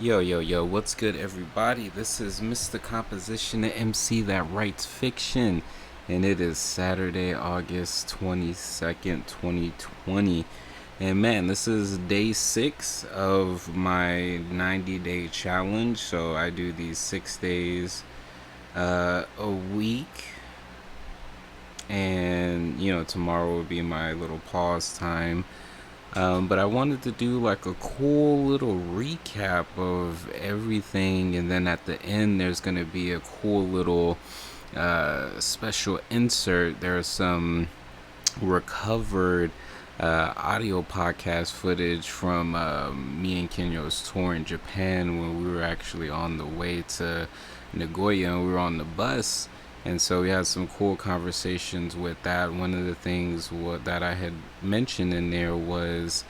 Yo, what's good, everybody? This is Mr. Composition, the MC that writes fiction, and it is Saturday, August 22nd, 2020. And man, this is day 6 of my 90-day challenge. So I do these 6 days a week, and tomorrow will be my little pause time. But I wanted to do like a cool little recap of everything, and then at the end, there's going to be a cool little special insert. There's some recovered audio podcast footage from me and Kinyo's tour in Japan when we were actually on the way to Nagoya, and we were on the bus. And so we had some cool conversations with that. One of the things that I had mentioned in there was,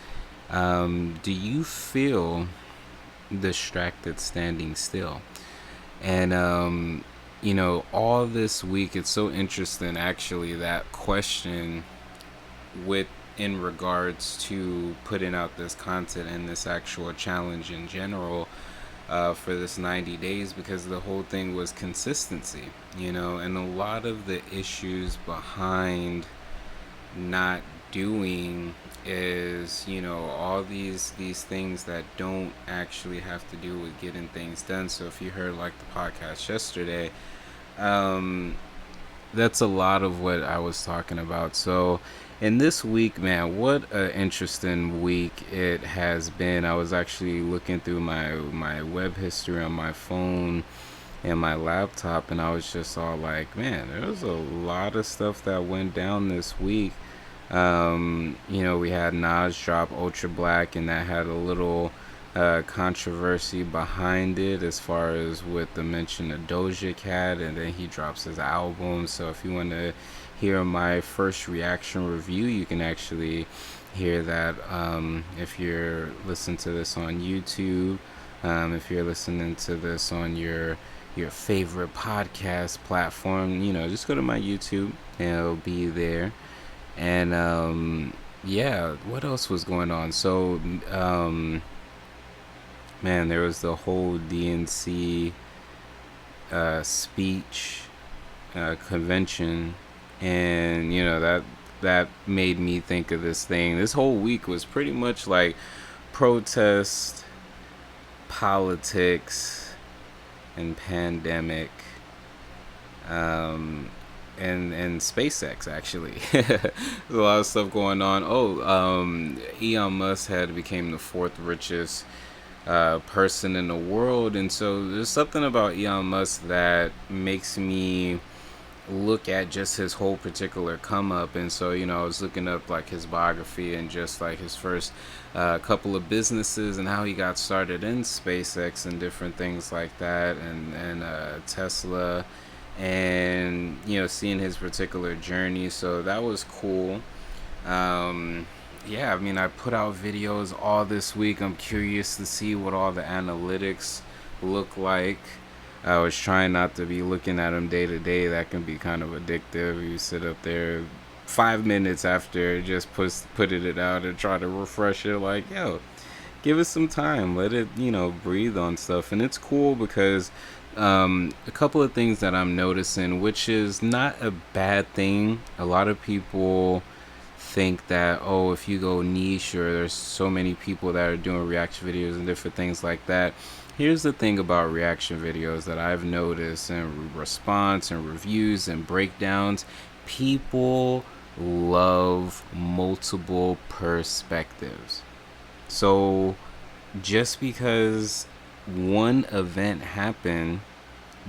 do you feel distracted standing still? And, all this week, it's so interesting, actually, that question with in regards to putting out this content and this actual challenge in general for this 90 days, because the whole thing was consistency, and a lot of the issues behind not doing is, all these things that don't actually have to do with getting things done. So if you heard like the podcast yesterday, that's a lot of what I was talking about. So in this week, man, what an interesting week it has been. I was actually looking through my web history on my phone and my laptop, and I was just all like, man, there was a lot of stuff that went down this week. We had Nas drop Ultra Black, and that had a little controversy behind it as far as with the mention of Doja Cat, and then he drops his album. So if you want to hear my first reaction review, you can actually hear that if you're listening to this on YouTube, if you're listening to this on your favorite podcast platform, just go to my YouTube and it'll be there. And yeah, what else was going on? So man, there was the whole DNC speech convention, and that made me think of this thing. This whole week was pretty much like protest, politics, and pandemic, and SpaceX, actually. There's a lot of stuff going on. Elon Musk had became the 4th richest person in the world, and so there's something about Elon Musk that makes me look at just his whole particular come up. And so I was looking up like his biography and just like his first couple of businesses and how he got started in SpaceX and different things like that, and Tesla, and seeing his particular journey. So that was cool. Yeah, I mean, I put out videos all this week. I'm curious to see what all the analytics look like. I was trying not to be looking at them day to day. That can be kind of addictive. You sit up there 5 minutes after just putting it out and try to refresh it. Like, yo, give it some time. Let it, breathe on stuff. And it's cool because a couple of things that I'm noticing, which is not a bad thing. A lot of people think that, if you go niche, or there's so many people that are doing reaction videos and different things like that. Here's the thing about reaction videos that I've noticed, and response and reviews and breakdowns: people love multiple perspectives. So just because one event happened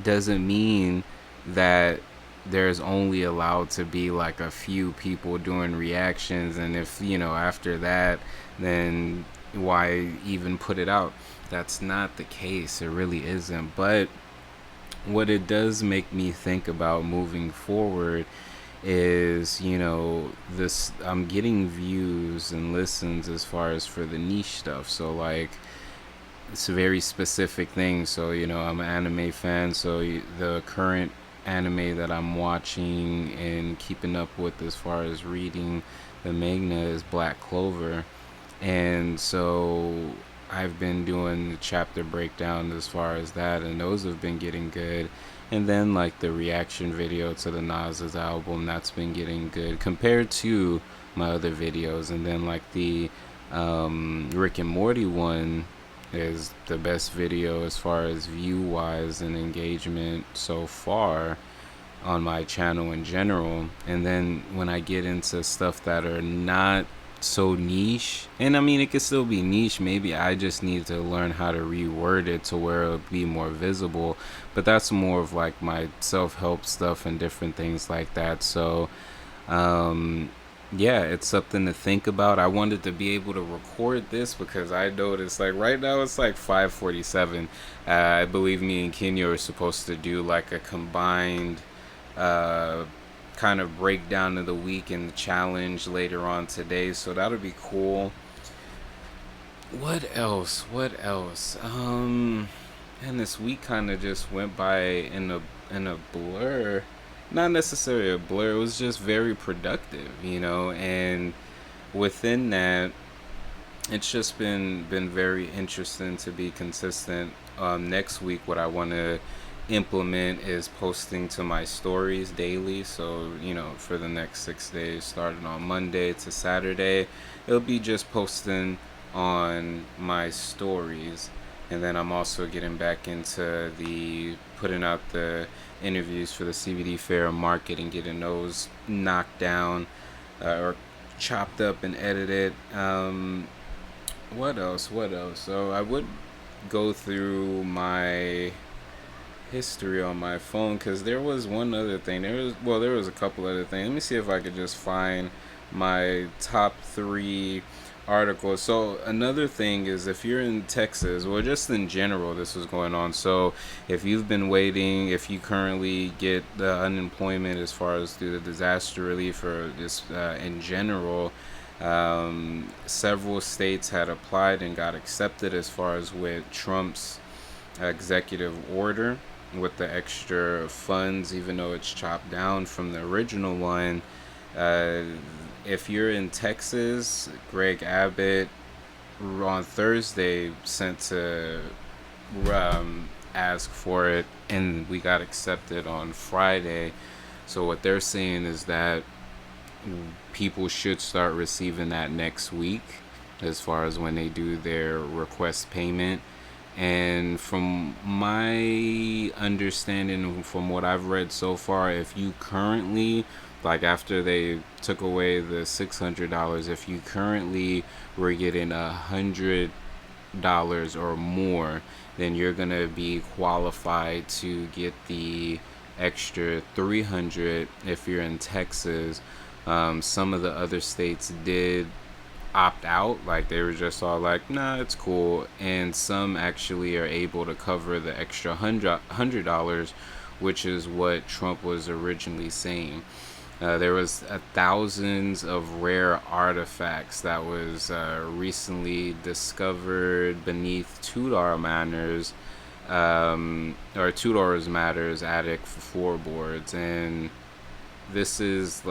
doesn't mean that there's only allowed to be like a few people doing reactions, and if after that, then why even put it out? That's not the case. It really isn't. But what it does make me think about moving forward is, this, I'm getting views and listens as far as for the niche stuff. So like, it's a very specific thing. So I'm an anime fan, so the current anime that I'm watching and keeping up with as far as reading the manga is Black Clover. And so I've been doing the chapter breakdown as far as that, and those have been getting good. And then like the reaction video to the Nas's album, that's been getting good compared to my other videos. And then like the Rick and Morty one is the best video as far as view wise and engagement so far on my channel in general. And then when I get into stuff that are not so niche, and I mean it could still be niche, maybe I just need to learn how to reword it to where it'll be more visible, but that's more of like my self-help stuff and different things like that. So um yeah, it's something to think about. I wanted to be able to record this because I noticed like right now it's like 5:47. I believe me and Kinyo are supposed to do like a combined uh kind of breakdown of the week and the challenge later on today, so that'll be cool. What else? And this week kind of just went by in a blur. Not necessarily a blur, it was just very productive, and within that it's just been very interesting to be consistent. Next week, what I want to implement is posting to my stories daily. So for the next 6 days, starting on Monday to Saturday, it'll be just posting on my stories. And then I'm also getting back into the putting out the interviews for the CBD fair market and getting those knocked down, or chopped up and edited. What else? What else? So I would go through my history on my phone because there was one other thing. There was a couple other things. Let me see if I could just find my top three articles. So another thing is if you're in Texas, or just in general, this was going on. So if you've been waiting, if you currently get the unemployment as far as through the disaster relief or this in general, several states had applied and got accepted as far as with Trump's executive order with the extra funds, even though it's chopped down from the original one. Uh, if you're in Texas, Greg Abbott on Thursday sent to ask for it, and we got accepted on Friday. So what they're saying is that people should start receiving that next week as far as when they do their request payment. And from my understanding, from what I've read so far, if you currently, like after they took away the $600, if you currently were getting $100 or more, then you're gonna be qualified to get the extra 300 if you're in Texas. Some of the other states did opt out, like they were just all like, nah, it's cool, and some actually are able to cover the extra $100, which is what Trump was originally saying. There was thousands of rare artifacts that was recently discovered beneath Tudor Manor's or Tudor's Manor's attic floorboards, and this is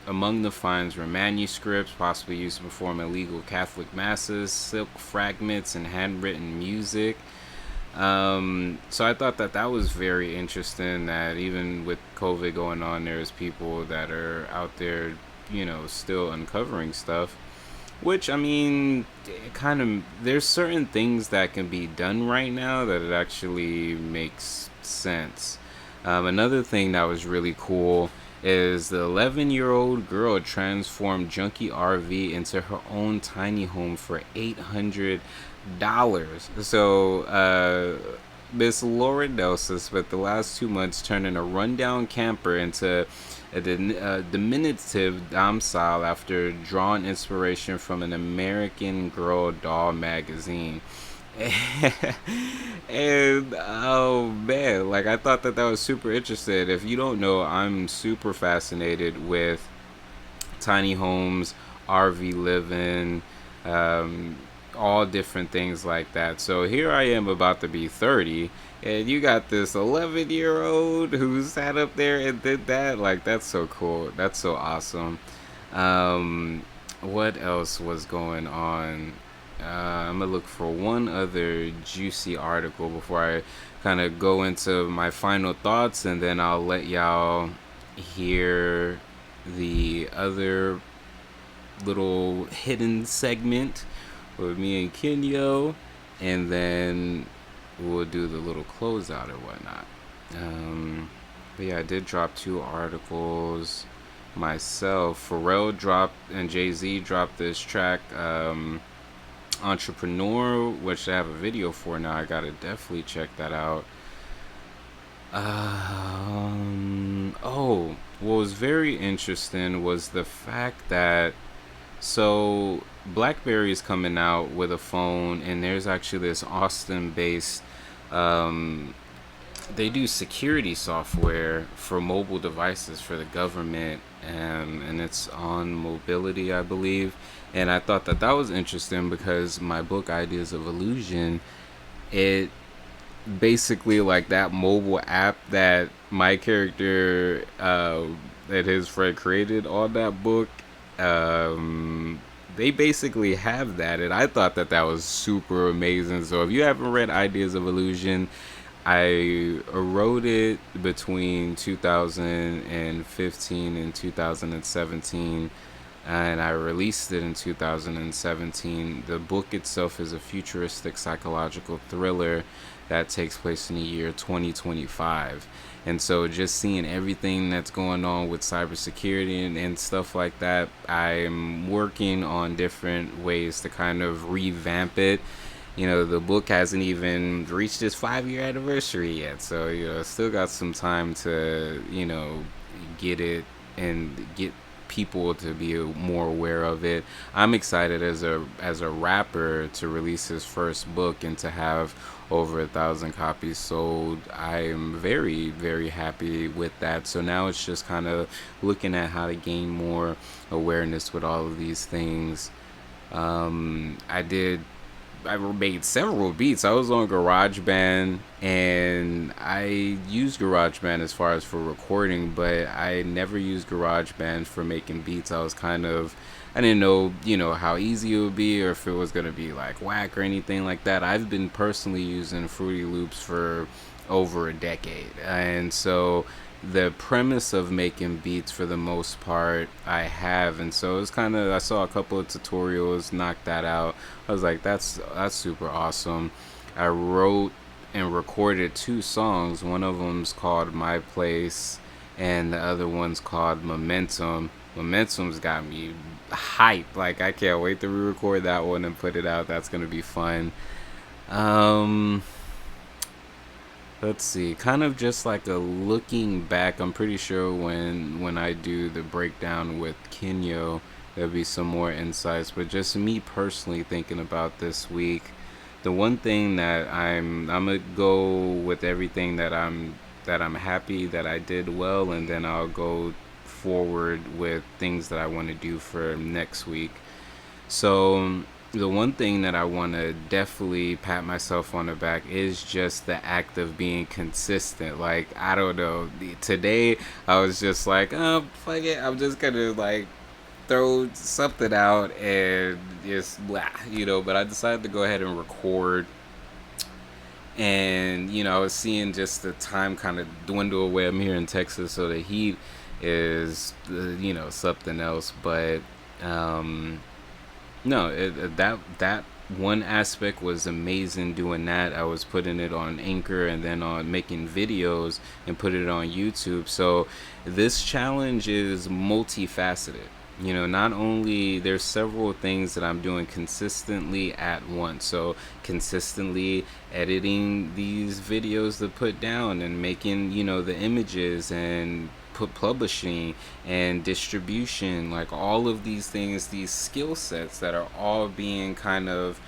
among the finds were manuscripts possibly used to perform illegal Catholic masses, silk fragments, and handwritten music. So I thought that that was very interesting, that even with COVID going on, there's people that are out there, still uncovering stuff. Which, I mean, it kind of, there's certain things that can be done right now that it actually makes sense. Another thing that was really cool is the 11-year-old girl transformed junky RV into her own tiny home for $800. So, Miss Laura Nelson spent the last 2 months turning a rundown camper into a diminutive domicile after drawing inspiration from an American Girl doll magazine. And oh man, like I thought that that was super interesting. If you don't know, I'm super fascinated with tiny homes, RV living, um, all different things like that. So here I am about to be 30, and you got this 11-year-old who sat up there and did that. Like, that's so cool. That's so awesome. What else was going on? I'm gonna look for one other juicy article before I kind of go into my final thoughts, and then I'll let y'all hear the other little hidden segment with me and Kinyo, and then we'll do the little closeout or whatnot. But yeah, I did drop 2 articles myself. Pharrell dropped and Jay-Z dropped this track, Entrepreneur, which I have a video for now. I gotta definitely check that out. Oh, what was very interesting was the fact that so BlackBerry is coming out with a phone, and there's actually this Austin-based. Um, they do security software for mobile devices for the government, and it's on mobility, I believe. And I thought that that was interesting because my book Ideas of Illusion, it basically like that mobile app that my character that his friend created on that book. They basically have that, and I thought that that was super amazing. So if you haven't read Ideas of Illusion, I wrote it between 2015 and 2017, and I released it in 2017. The book itself is a futuristic psychological thriller that takes place in the year 2025. And so just seeing everything that's going on with cybersecurity and stuff like that, I'm working on different ways to kind of revamp it. The book hasn't even reached its 5 year anniversary yet. So, still got some time to, get it and get people to be more aware of it. I'm excited as a rapper to release his first book and to have over 1,000 copies sold. I am very, very happy with that. So now it's just kind of looking at how to gain more awareness with all of these things. I made several beats. I was on GarageBand, and I used GarageBand as far as for recording, but I never used GarageBand for making beats. I didn't know, how easy it would be or if it was going to be like whack or anything like that. I've been personally using Fruity Loops for over a decade. And so the premise of making beats for the most part I have, and so it's kind of, I saw a couple of tutorials, knocked that out. I was like, that's super awesome. I wrote and recorded 2 songs. One of them's called My Place, and the other one's called Momentum. Momentum's got me hyped. Like, I can't wait to re-record that one and put it out. That's gonna be fun. um Let's see, kind of just like a looking back. I'm pretty sure when I do the breakdown with Kinyo, there'll be some more insights. But just me personally thinking about this week, the one thing that I'm gonna go with everything that I'm happy that I did well, and then I'll go forward with things that I want to do for next week. So the one thing that I want to definitely pat myself on the back is just the act of being consistent. Like, I don't know. Today, I was just like, oh, fuck it. I'm just going to, like, throw something out and just blah, But I decided to go ahead and record. And, I was seeing just the time kind of dwindle away. I'm here in Texas, so the heat is, something else. But, no, that one aspect was amazing doing that. I was putting it on Anchor and then on making videos and put it on YouTube. So this challenge is multifaceted. Not only there's several things that I'm doing consistently at once. So consistently editing these videos to put down and making, the images and publishing and distribution, like all of these things, these skill sets that are all being kind of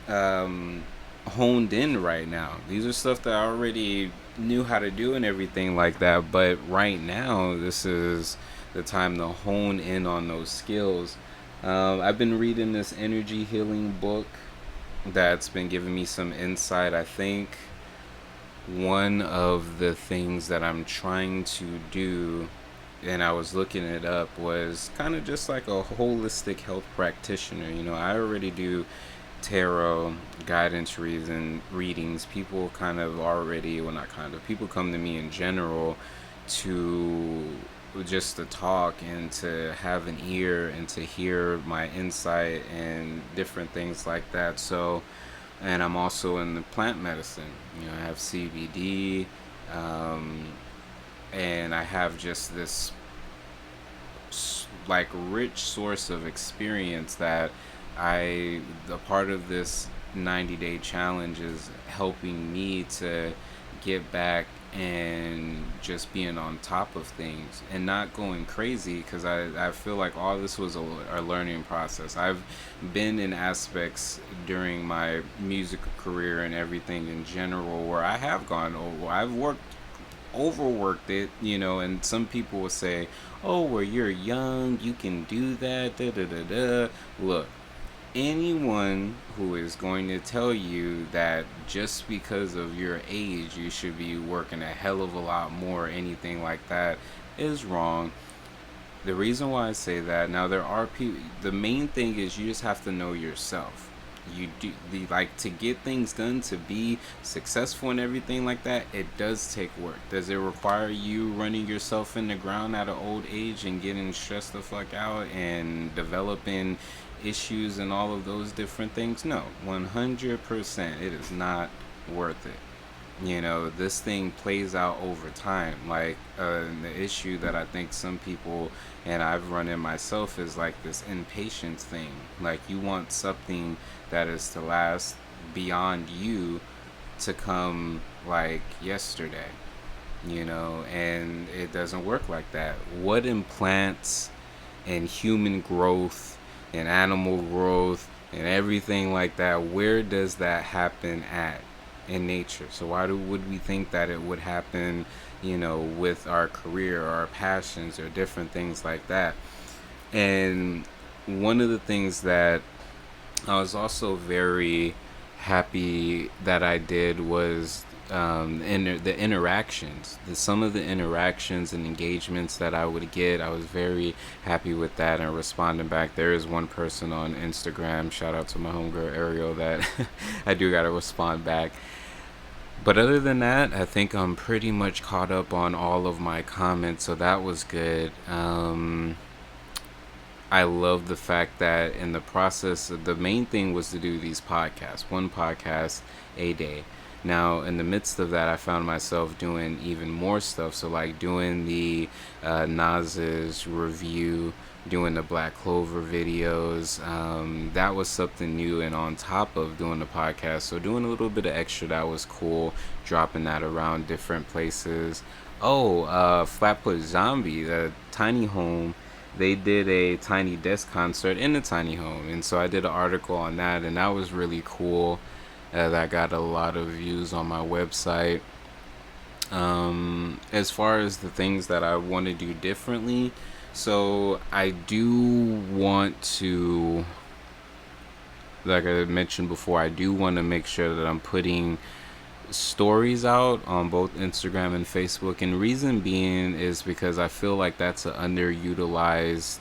honed in right now. These are stuff that I already knew how to do and everything like that, but right now this is the time to hone in on those skills. I've been reading this energy healing book that's been giving me some insight. I think one of the things that I'm trying to do, and I was looking it up, was kind of just like a holistic health practitioner. I already do tarot guidance readings, people kind of already, well, not kind of, people come to me in general to just to talk and to have an ear and to hear my insight and different things like that. So, and I'm also in the plant medicine. I have CBD, um, and I have just this like rich source of experience that the part of this 90-day challenge is helping me to get back and just being on top of things and not going crazy, because I feel like all this was a learning process. I've been in aspects during my musical career and everything in general where I have gone over, I've worked overworked it, and some people will say, oh, well, you're young, you can do that, da da da da. Look, anyone who is going to tell you that just because of your age you should be working a hell of a lot more or anything like that is wrong. The reason why I say that, now there are people, the main thing is you just have to know yourself. You do like to get things done, to be successful and everything like that, it does take work. Does it require you running yourself in the ground at an old age and getting stressed the fuck out and developing issues and all of those different things? No, 100% it is not worth it. This thing plays out over time. Like, the issue that I think some people, and I've run in myself, is like this impatience thing. Like, you want something that is to last beyond you to come like yesterday, and it doesn't work like that. What in plants and human growth and animal growth and everything like that, where does that happen at in nature? So why would we think that it would happen, with our career or our passions or different things like that? And one of the things that I was also very happy that I did was the interactions. Some of the interactions and engagements that I would get, I was very happy with that and responding back. There is one person on Instagram, shout out to my homegirl Ariel, that I do gotta respond back. But other than that, I think I'm pretty much caught up on all of my comments, so that was good. I love the fact that in the process, the main thing was to do these podcasts, one podcast a day. Now, in the midst of that, I found myself doing even more stuff. So, like doing the Nas's review, doing the Black Clover videos. That was something new, and on top of doing the podcast, so doing a little bit of extra, that was cool. Dropping that around different places. Oh, Flatbush Zombie, the tiny home, they did a tiny desk concert in the tiny home, and so I did an article on that, and that was really cool. That got a lot of views on my website. As far as the things that I want to do differently, so I do want to, like I mentioned before, I do want to make sure that I'm putting stories out on both Instagram and Facebook, and reason being is because I feel like that's an underutilized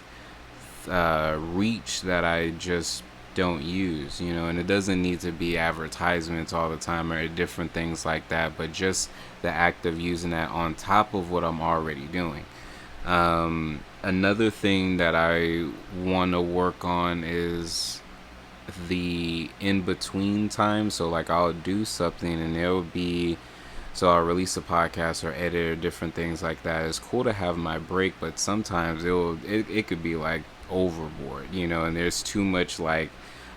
reach that I just don't use, and it doesn't need to be advertisements all the time or different things like that, but just the act of using that on top of what I'm already doing. Another thing that I want to work on is the in-between time. So like I'll do something and there'll be, so I'll release a podcast or edit or different things like that. It's cool to have my break, but sometimes it could be like overboard, and there's too much, like,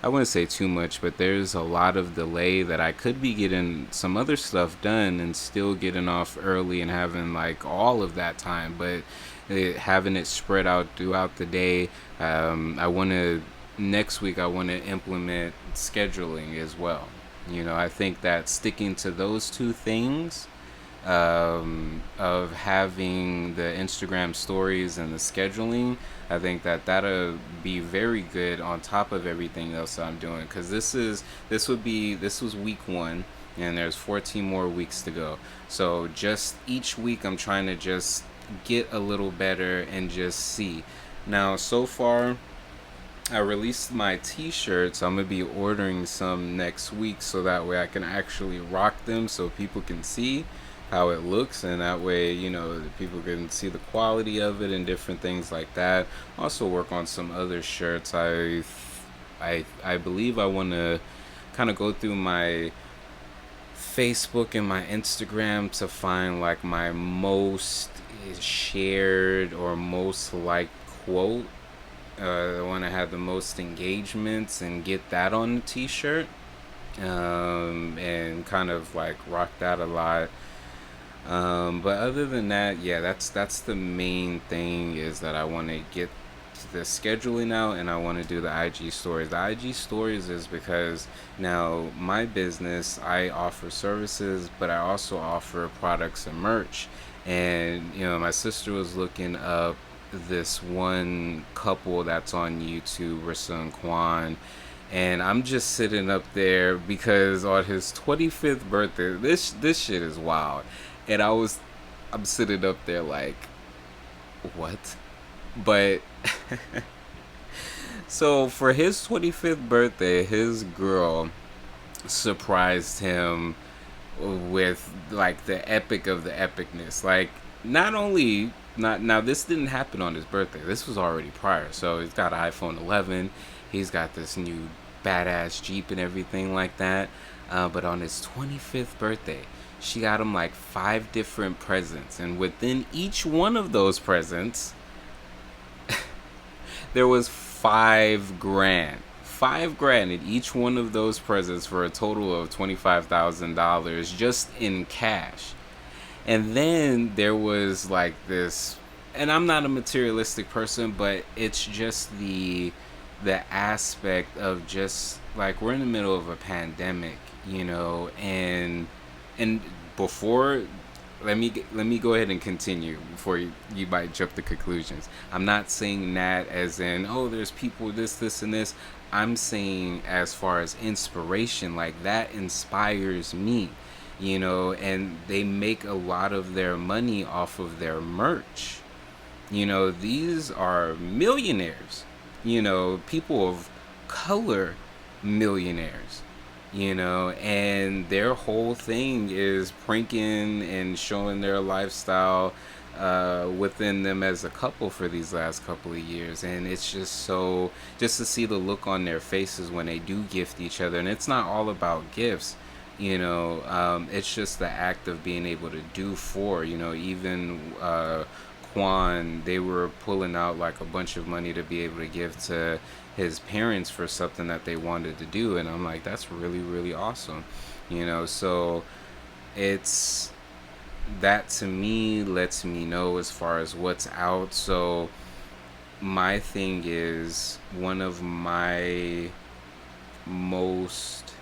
I wouldn't say too much, but there's a lot of delay that I could be getting some other stuff done and still getting off early and having like all of that time, but having it spread out throughout the day. Next week I want to implement scheduling as well. I think that sticking to those two things, of having the Instagram stories and the scheduling, I think that that'll be very good on top of everything else I'm doing, because this was week 1 and there's 14 more weeks to go. So just each week I'm trying to just get a little better and just see. Now so far I released my t-shirts. I'm gonna be ordering some next week so that way I can actually rock them so people can see how it looks, and that way, people can see the quality of it and different things like that. Also work on some other shirts. I believe I want to kind of go through my Facebook and my Instagram to find like my most shared or most liked quote, the one that had the most engagements, and get that on the t-shirt, and kind of like rock that a lot. But other than that, yeah, that's the main thing, is that I want to get the scheduling out, and I want to do the IG stories. The IG stories is because now my business, I offer services, but I also offer products and merch. And my sister was looking up this one couple that's on YouTube, Rissa and Quan, and I'm just sitting up there because on his 25th birthday, this shit is wild, and I'm sitting up there like, what? But so for his 25th birthday, his girl surprised him with like the epic of the epicness. Like, not only not now, this didn't happen on his birthday. This was already prior. So he's got an iPhone 11. He's got this new badass Jeep and everything like that. But on his 25th birthday, she got him like 5 different presents, and within each one of those presents, there was 5 grand. 5 grand in each one of those presents, for a total of $25,000 just in cash. And then there was like this, and I'm not a materialistic person, but it's just the aspect of just like, we're in the middle of a pandemic, and before, let me go ahead and continue before you might jump to conclusions. I'm not saying that as in, oh, there's people this and this. I'm saying as far as inspiration, like that inspires me, and they make a lot of their money off of their merch. These are millionaires, people of color, millionaires, and their whole thing is pranking and showing their lifestyle within them as a couple for these last couple of years. And it's just to see the look on their faces when they do gift each other. And it's not all about gifts, it's just the act of being able to do for, even Quan, they were pulling out like a bunch of money to be able to give to his parents for something that they wanted to do. And I'm like, that's really, really awesome. So it's, that to me lets me know as far as what's out. So my thing is, one of my most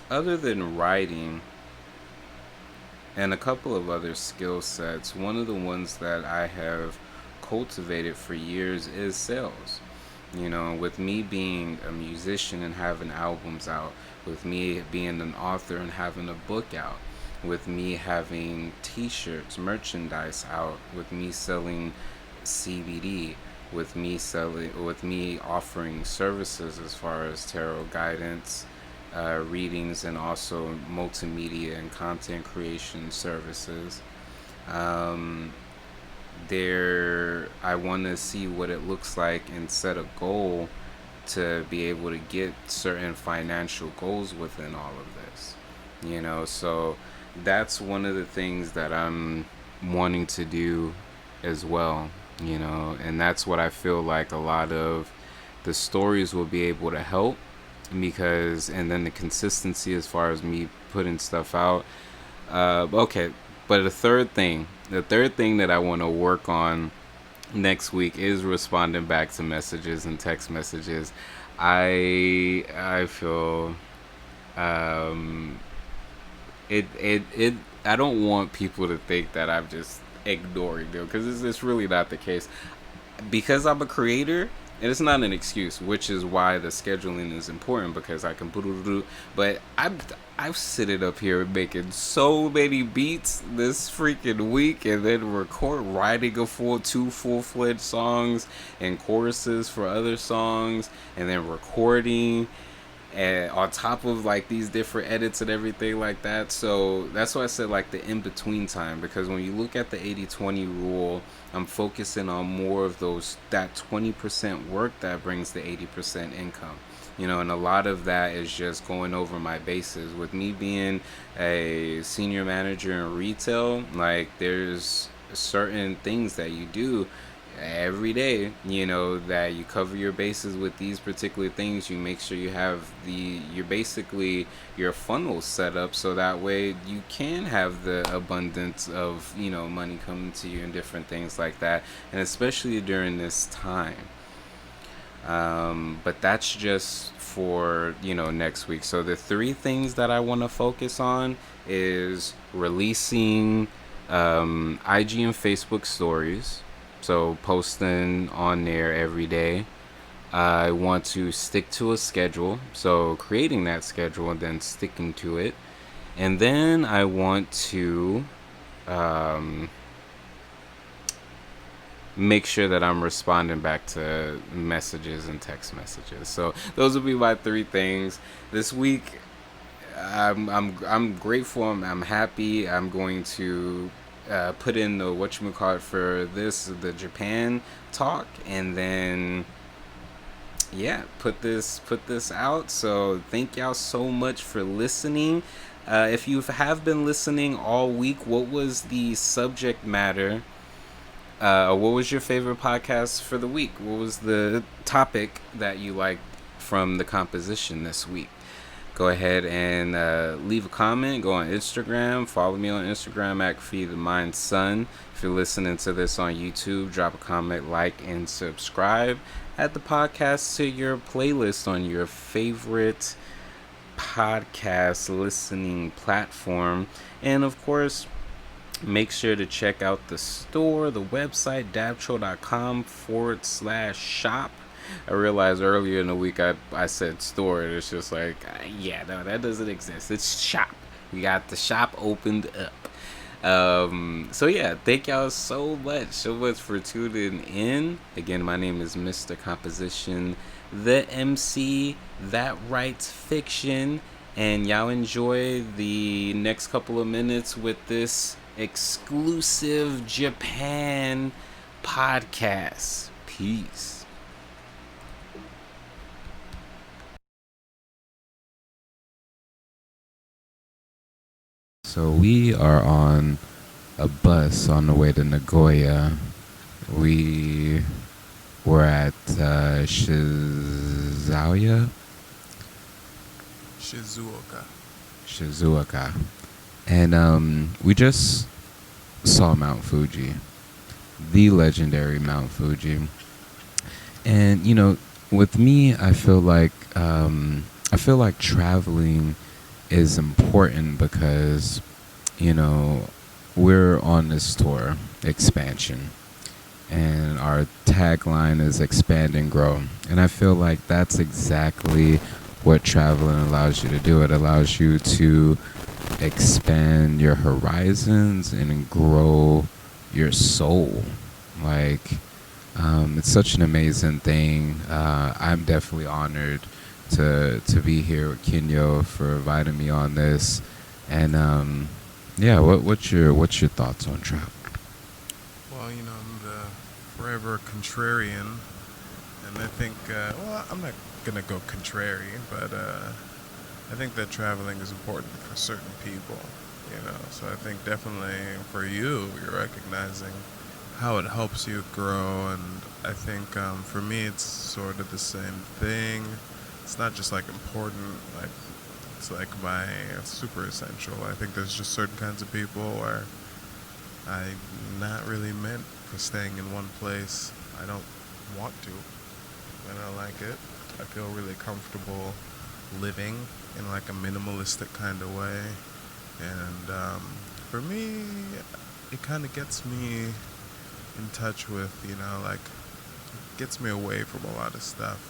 other than writing and a couple of other skill sets, one of the ones that I have cultivated for years is sales. With me being a musician and having albums out, with me being an author and having a book out, with me having t-shirts, merchandise out, with me selling CBD, with me offering services as far as tarot guidance, readings, and also multimedia and content creation services. Um, I want to see what it looks like and set a goal to be able to get certain financial goals within all of this. So that's one of the things that I'm wanting to do as well. And that's what I feel like a lot of the stories will be able to help, because, and then the consistency as far as me putting stuff out. Okay, but the third thing that I want to work on next week is responding back to messages and text messages. I feel um it I don't want people to think that I'm just ignoring them, because it's really not the case. Because I'm a creator, And it's not an excuse, which is why the scheduling is important, because I can but I've sitting up here making so many beats this freaking week, and then writing a two full-fledged songs and choruses for other songs, and then recording, and on top of like these different edits and everything like that. So that's why I said like the in between time, because when you look at the 80-20 rule, I'm focusing on more of that 20% work that brings the 80% income. And a lot of that is just going over my bases. With me being a senior manager in retail, like there's certain things that you do every day, that you cover your bases with these particular things. You make sure you have your funnel set up so that way you can have the abundance of, money coming to you and different things like that, and especially during this time. But that's just for, next week. So the three things that I want to focus on is releasing IG and Facebook stories. So posting on there every day. I want to stick to a schedule. So creating that schedule and then sticking to it. And then I want to make sure that I'm responding back to messages and text messages. So those will be my three things this week. I'm grateful. I'm happy. I'm going to put in the whatchamacallit for the Japan talk, and then put this out. So thank y'all so much for listening. If you have been listening all week, what was the subject matter? What was your favorite podcast for the week? What was the topic that you liked from the composition this week? Go ahead and leave a comment. Go on Instagram. Follow me on Instagram at Feed the Mind Sun. If you're listening to this on YouTube, drop a comment, like, and subscribe. Add the podcast to your playlist on your favorite podcast listening platform. And of course, make sure to check out the store, the website, dabtro.com/shop. I realized earlier in the week I said store. It's just like, no, that doesn't exist. It's shop. We got the shop opened up. Thank y'all so much for tuning in. Again, my name is Mr. Composition, the MC that writes fiction, and y'all enjoy the next couple of minutes with this exclusive Japan podcast. Peace. So we are on a bus on the way to Nagoya. We were at Shizuoka. And we just saw Mount Fuji, the legendary Mount Fuji. And with me, I feel like traveling is important because we're on this tour, expansion, and our tagline is expand and grow. And I feel like that's exactly what traveling allows you to do. It allows you to expand your horizons and grow your soul. Like, it's such an amazing thing. I'm definitely honored to be here with Kinyo for inviting me on this. And what's your thoughts on travel? Well, I'm the forever contrarian, and I think I'm not gonna go contrary, but I think that traveling is important for certain people. So I think definitely for you're recognizing how it helps you grow, and I think for me it's sort of the same thing. It's not just like important, like it's like super essential. I think there's just certain kinds of people where I'm not really meant for staying in one place. I don't want to, and I like it. I feel really comfortable living in like a minimalistic kind of way, and for me it kind of gets me in touch with like gets me away from a lot of stuff.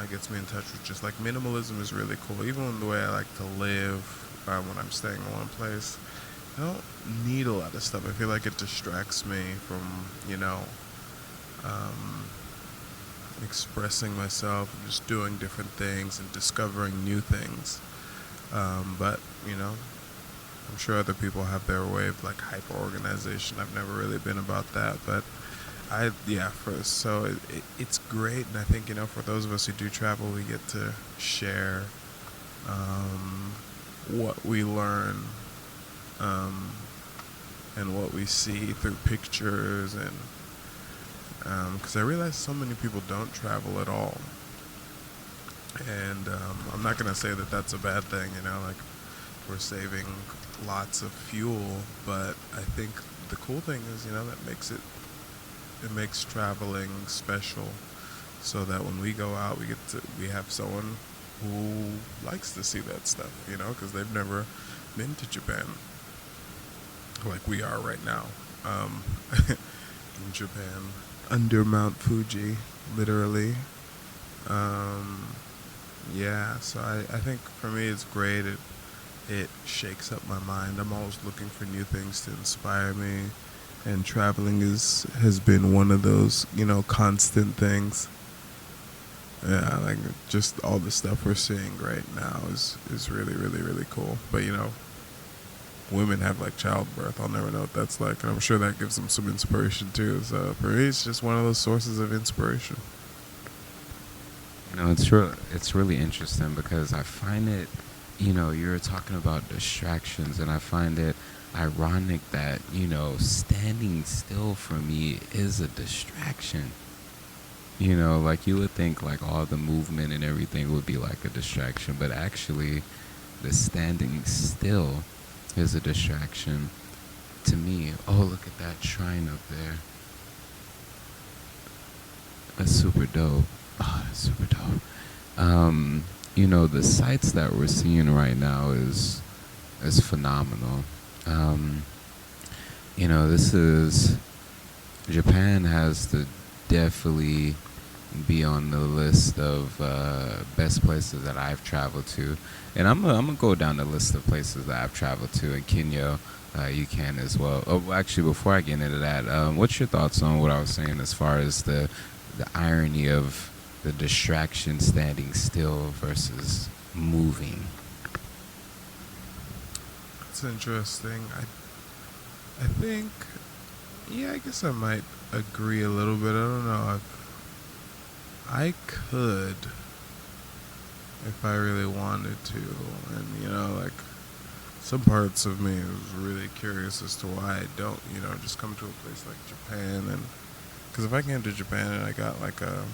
Gets me in touch with just like minimalism is really cool. Even the way I like to live when I'm staying in one place, I don't need a lot of stuff. I feel like it distracts me from, um, expressing myself and just doing different things and discovering new things. But, I'm sure other people have their way of like hyper organization. I've never really been about that, but it's great. And I think, for those of us who do travel, we get to share what we learn and what we see through pictures, and because I realize so many people don't travel at all, and I'm not gonna say that that's a bad thing, like we're saving lots of fuel, but I think the cool thing is, that makes traveling special, so that when we go out, we have someone who likes to see that stuff, because they've never been to Japan like we are right now, in Japan, under Mount Fuji, literally. So I think for me it's great. It shakes up my mind. I'm always looking for new things to inspire me, and traveling has been one of those, constant things. Yeah, like just all the stuff we're seeing right now is really, really, really cool. But women have like childbirth. I'll never know what that's like, and I'm sure that gives them some inspiration too. So for me, it's just one of those sources of inspiration. It's really interesting because I find it, you're talking about distractions, and I find it ironic that, standing still for me is a distraction. Like you would think like all the movement and everything would be like a distraction, but actually the standing still is a distraction to me. Oh, look at that shrine up there. That's super dope. Oh, that's super dope. The sights that we're seeing right now is phenomenal. This is Japan has to definitely be on the list of best places that I've traveled to, and I'm gonna go down the list of places that I've traveled to in Kinyo. You can as well. Oh, actually, before I get into that, what's your thoughts on what I was saying as far as the irony of the distraction standing still versus moving? It's interesting. I think, I guess I might agree a little bit. I don't know. I could, if I really wanted to, and like some parts of me was really curious as to why I don't, just come to a place like Japan, and because if I came to Japan and I got like a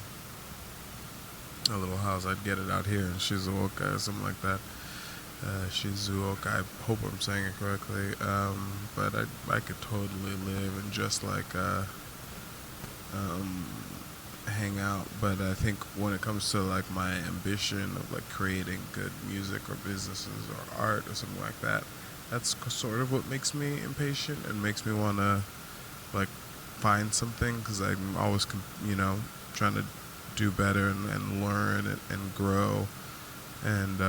little house, I'd get it out here in Shizuoka or something like that. Shizuoka, I hope I'm saying it correctly, but I could totally live and just like hang out. But I think when it comes to like my ambition of like creating good music or businesses or art or something like that, that's sort of what makes me impatient and makes me want to like find something, because I'm always trying to do better and learn and grow, and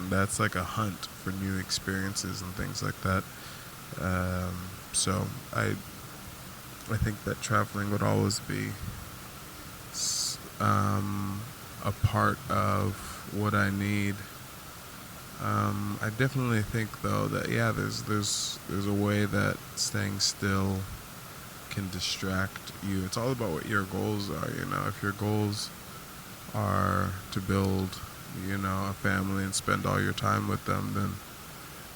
that's like a hunt for new experiences and things like that. So I think that traveling would always be a part of what I need. I definitely think though that there's a way that staying still can distract you. It's all about what your goals are. If your goals are to build a family and spend all your time with them, then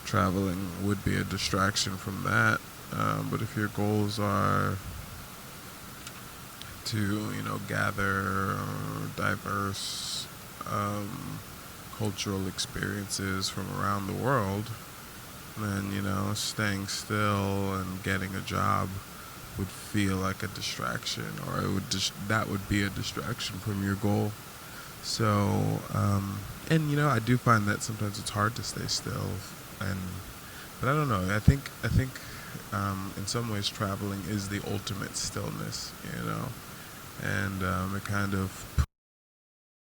traveling would be a distraction from that. But if your goals are to gather diverse cultural experiences from around the world, then staying still and getting a job would feel like a distraction, or that would be a distraction from your goal. So and I do find that sometimes it's hard to stay still, but I don't know. I think in some ways traveling is the ultimate stillness, you know, and it kind of